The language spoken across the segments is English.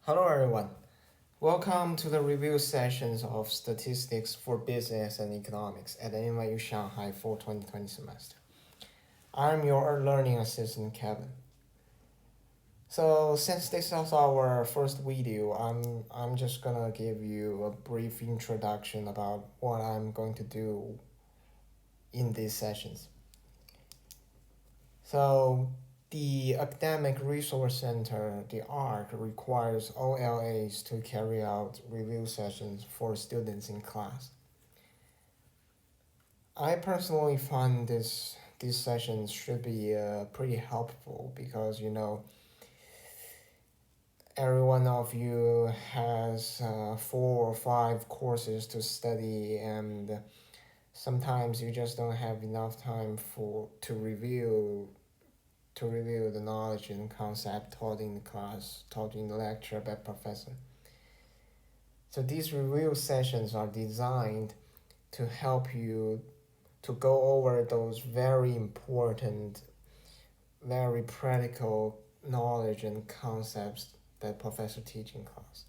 Hello everyone. Welcome to the review sessions of Statistics for Business and Economics at the NYU Shanghai Fall 2020 semester. I'm your learning assistant Kevin. So since this is our first video, I'm just gonna give you a brief introduction about what I'm going to do in these sessions. So the Academic Resource Center, the ARC, requires all LAs to carry out review sessions for students in class. I personally find these sessions should be pretty helpful because every one of you has 4 or 5 courses to study, and sometimes you just don't have enough time to review the knowledge and concept taught in the class, taught in the lecture by professor. So these review sessions are designed to help you to go over those very important, very practical knowledge and concepts that professor teach in class.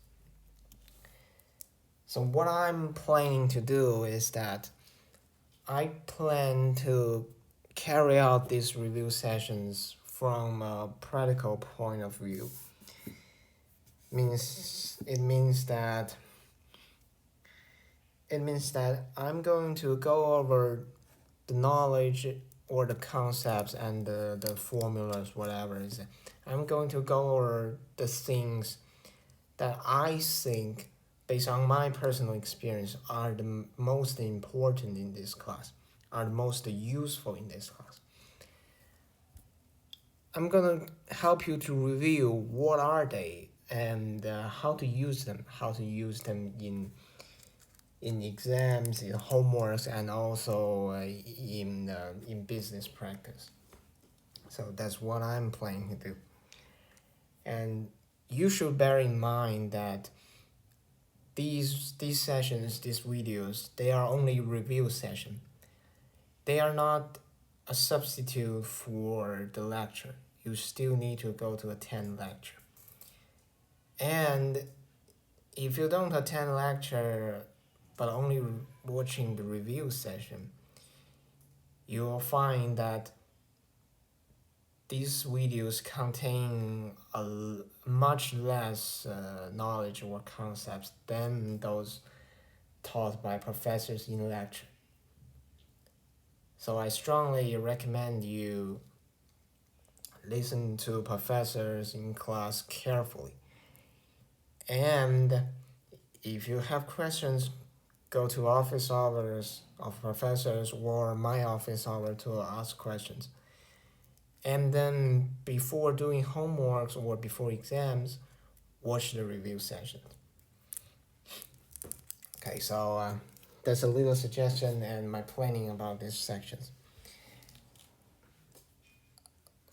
So what I'm planning to do is that I plan to carry out these review sessions from a practical point of view. It means that I'm going to go over the knowledge or the concepts and the formulas, whatever it is. I'm going to go over the things that I think, based on my personal experience, are the most important in this class, are the most useful in this class. I'm gonna help you to review what are they and how to use them, in exams, in homeworks, and also in business practice. So that's what I'm planning to do. And you should bear in mind that these sessions, these videos, they are only review session. They are not a substitute for the lecture. You still need to go to attend lecture. And if you don't attend lecture but only watching the review session, you will find that these videos contain much less knowledge or concepts than those taught by professors in lecture. So I strongly recommend you listen to professors in class carefully. And if you have questions, go to office hours of professors or my office hour to ask questions. And then before doing homeworks or before exams, watch the review session. Okay, so that's a little suggestion and my planning about these sections.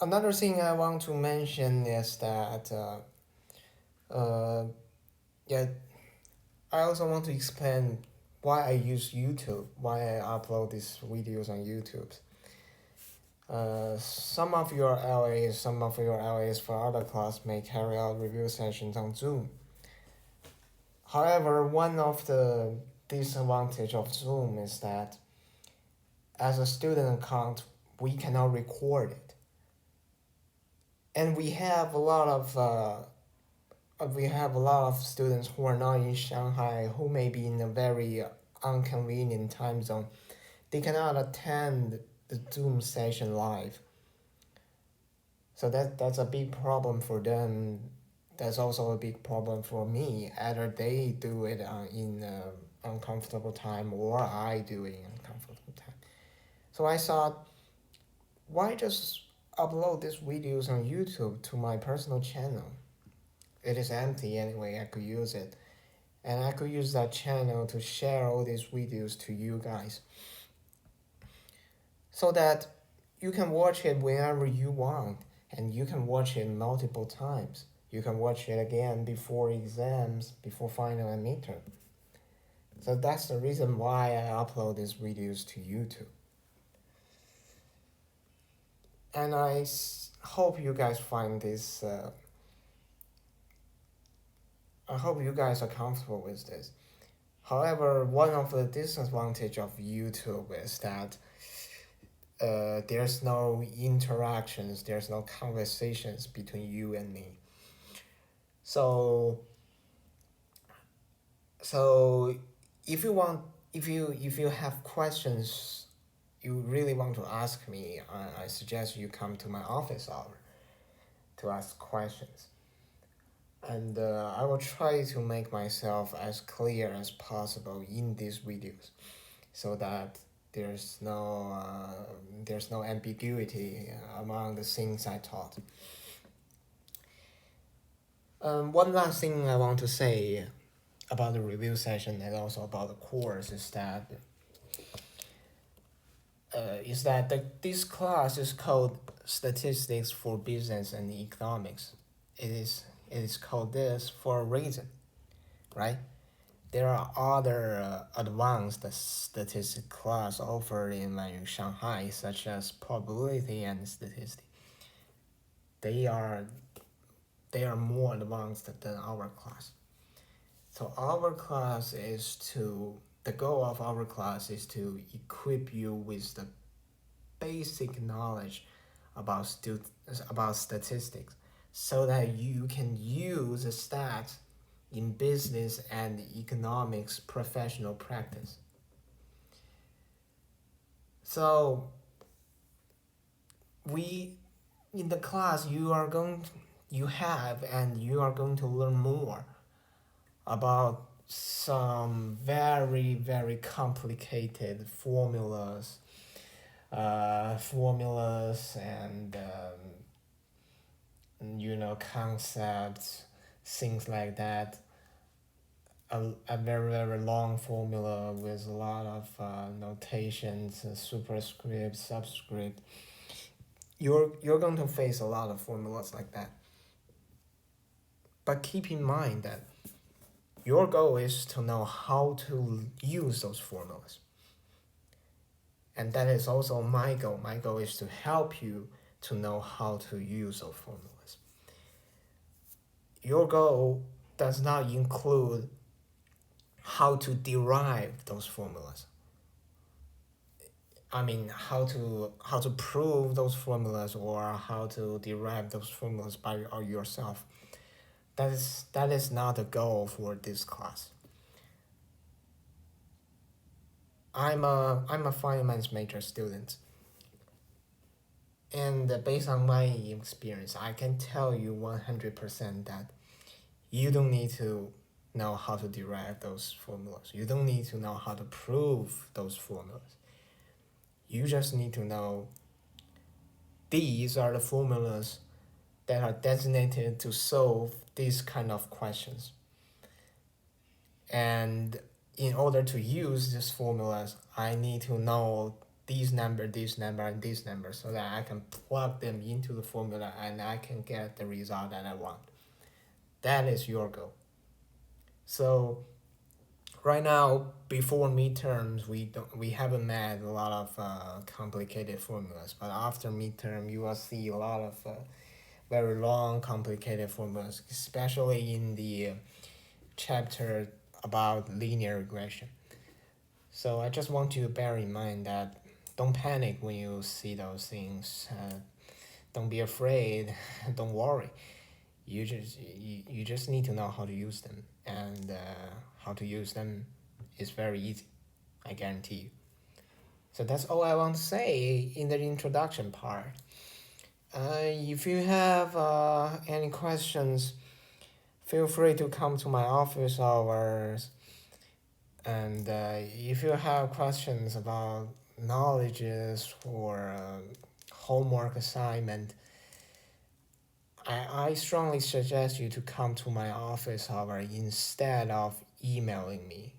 Another thing I want to mention is that I also want to explain why I use YouTube, why I upload these videos on YouTube. Some of your LAs for other class may carry out review sessions on Zoom. However, one of the disadvantage of Zoom is that as a student account, we cannot record it. And we have a lot of students who are not in Shanghai, who may be in a very inconvenient time zone. They cannot attend the Zoom session live. So that's a big problem for them. That's also a big problem for me. Either they do it in uncomfortable time or I do it in uncomfortable time. So I thought, why just upload these videos on YouTube to my personal channel? It is empty anyway, I could use it. And I could use that channel to share all these videos to you guys, so that you can watch it whenever you want, and you can watch it multiple times. You can watch it again before exams, before final and midterm. So that's the reason why I upload these videos to YouTube. And I hope you guys find this I hope you guys are comfortable with this. However, one of the disadvantage of YouTube is that there's no interactions, there's no conversations between you and me. So so if you want, if you have questions you really want to ask me, I suggest you come to my office hour to ask questions. And I will try to make myself as clear as possible in these videos so that there's no ambiguity among the things I taught. One last thing I want to say about the review session and also about the course is that this class is called Statistics for Business and Economics. It is called this for a reason, right? There are other advanced statistics class offered in NYU Shanghai, such as probability and statistics. They are more advanced than our class. So the goal of our class is to equip you with the basic knowledge about statistics so that you can use the stats in business and economics professional practice. So we in the class you are going to learn more about some very very complicated formulas and concepts, things like that. A very very long formula with a lot of notations, superscript, subscript. You're going to face a lot of formulas like that. But keep in mind that your goal is to know how to use those formulas. And that is also my goal. My goal is to help you to know how to use those formulas. Your goal does not include how to derive those formulas. I mean, how to prove those formulas or how to derive those formulas by yourself. That is not the goal for this class. I'm a finance major student, and based on my experience, I can tell you 100% that you don't need to know how to derive those formulas. You don't need to know how to prove those formulas. You just need to know these are the formulas that are designated to solve these kind of questions. And in order to use these formulas, I need to know this number, and this number, so that I can plug them into the formula and I can get the result that I want. That is your goal. So right now, before midterms, we haven't met a lot of complicated formulas, but after midterm, you will see a lot of very long, complicated formulas, especially in the chapter about linear regression. So I just want you to bear in mind that don't panic when you see those things. Don't be afraid. Don't worry. You just need to know how to use them, and how to use them is very easy. I guarantee you. So that's all I want to say in the introduction part. If you have any questions, feel free to come to my office hours. And if you have questions about knowledges or homework assignment, I strongly suggest you to come to my office hour instead of emailing me.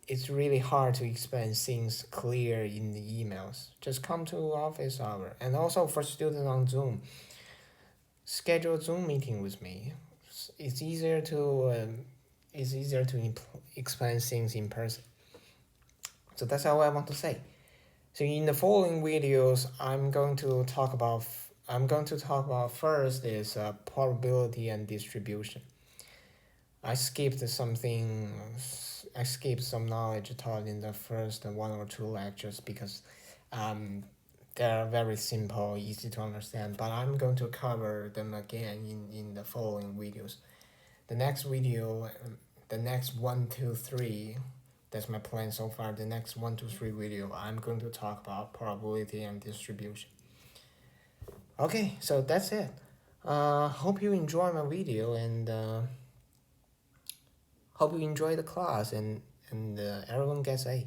It's really hard to explain things clear in the emails. Just come to office hour. And also for students on Zoom, schedule a Zoom meeting with me. It's easier to explain things in person. So that's all I want to say. So in the following videos, I'm going to talk about first is probability and distribution. I skipped some knowledge taught in the first 1 or 2 lectures because they're very simple, easy to understand. But I'm going to cover them again in the following videos. The next video, the next 1, 2, 3, that's my plan so far. The next 1, 2, 3 video, I'm going to talk about probability and distribution. Okay, so that's it. Hope you enjoy my video, and hope you enjoy the class, and everyone gets A.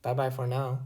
Bye bye for now.